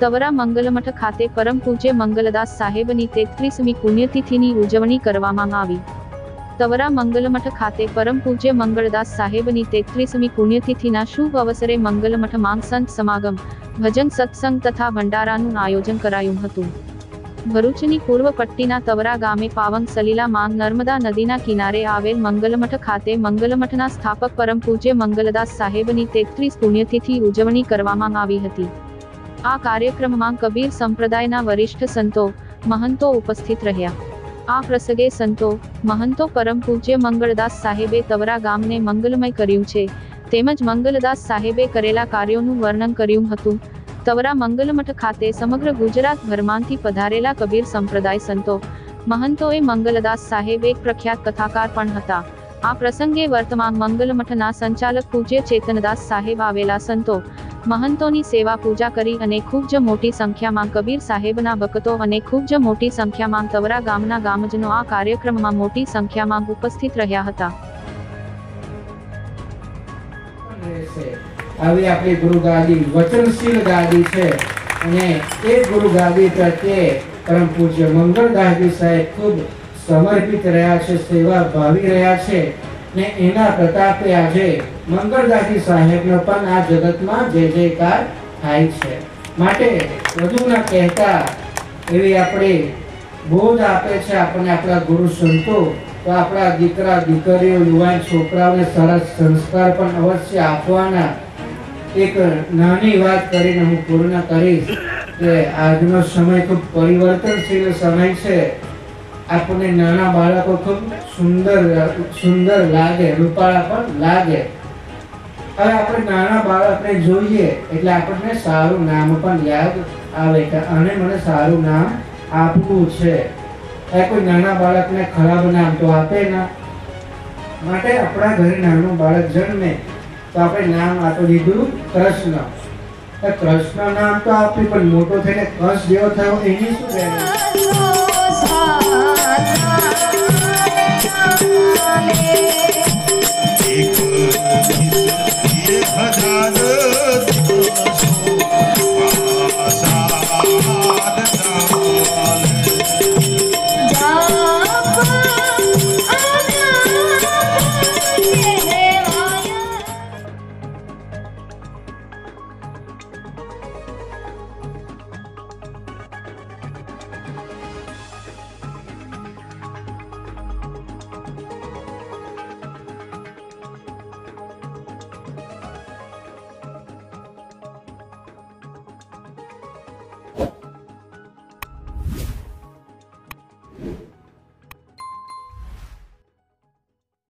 તવરા મંગલમઠ ખાતે પરમ પૂજ્ય મંગલદાસ સાહેબની 33મી પુણ્યતિથિની ઉજવણી કરવામાં આવી। તવરા મંગલમઠ ખાતે પરમ પૂજ્ય મંગળદાસ સાહેબની 33મી પુણ્યતિથિના શુભ અવસરે મંગલમઠ માંગ સંત સમાગમ, ભજન સત્સંગ તથા ભંડારાનું આયોજન કરાયું હતું। ભરૂચની પૂર્વ પટ્ટીના તવરા ગામે પાવન સલીલા માંગ નર્મદા નદીના કિનારે આવેલ મંગલમઠ ખાતે મંગલમઠના સ્થાપક પરમ પૂજ્ય મંગલદાસ સાહેબની 33 પુણ્યતિથિ ઉજવણી કરવામાં આવી હતી। આ કાર્યક્રમમાં કબીર સંપ્રદાયના વરિષ્ઠ સંતો, મહંતો ઉપસ્થિત રહ્યા। આ પ્રસંગે સંતો, મહંતો પરમ પૂજ્ય મંગળદાસ સાહેબે તવરા ગામને મંગલમય કર્યું છે તેમજ મંગલદાસ સાહેબે કરેલા કાર્યોનું વર્ણન કર્યું હતું। તવરા મંગલમઠ ખાતે સમગ્ર ગુજરાત ભરમાંથી પધારેલા કબીર સંપ્રદાય સંતો, મહંતોએ મંગલદાસ સાહેબ એક પ્રખ્યાત કથાકાર પણ હતા। આ પ્રસંગે વર્તમાન મંગલમઠના સંચાલક પૂજ્ય ચેતનદાસ સાહેબ આવેલા સંતો, મહંતોની સેવા પૂજા કરી અને ખૂબ જ મોટી સંખ્યામાં કબીર સાહેબના ભક્તો અને ખૂબ જ મોટી સંખ્યામાં તવરા ગામના ગામજનો આ કાર્યક્રમમાં મોટી સંખ્યામાં ઉપસ્થિત રહ્યા હતા। આવી આપણી ગુરુ ગાદી વચનશીલ ગાદી છે અને એ ગુરુ ગાદી પ્રત્યે પરમ પૂજ્ય મંગળદાસજી સાહેબ ખૂબ સમર્પિત રહ્યા છે, સેવા ભાવી રહ્યા છે ને એના પ્રતાપે આજે મંગળદાસજી સાહેબનો પણ આ જગતમાં જય જયકાર થાય છે। માટે વધુ ન કહેતા એવી આપણે બોધ આપે છે આપણને આપણા ગુરુ સંતો, તો આપણા દીકરા દીકરીઓ યુવાન છોકરાઓને સારા સંસ્કાર પણ અવશ્ય આપવાના। એક નાની વાત કરીને હું પૂર્ણ કરીશ કે આજનો સમય ખૂબ પરિવર્તનશીલ સમય છે। આપણને નાના બાળકો ખૂબ સુંદર લાગે, રૂપાળા પણ લાગે। હવે આપણે નાના બાળકને જોઈએ એટલે આપણને સારું નામ પણ યાદ આવે કે આને મને સારું નામ આપવું છે। કોઈ નાના બાળકને ખરાબ નામ તો આપે ના। માટે આપણા ઘરે નાનું બાળક જન્મે તો આપણે નામ આપી દીધું કૃષ્ણ। કૃષ્ણ નામ તો આપ્યું પણ મોટો થઈને કંસ જેવો થયો એની શું એક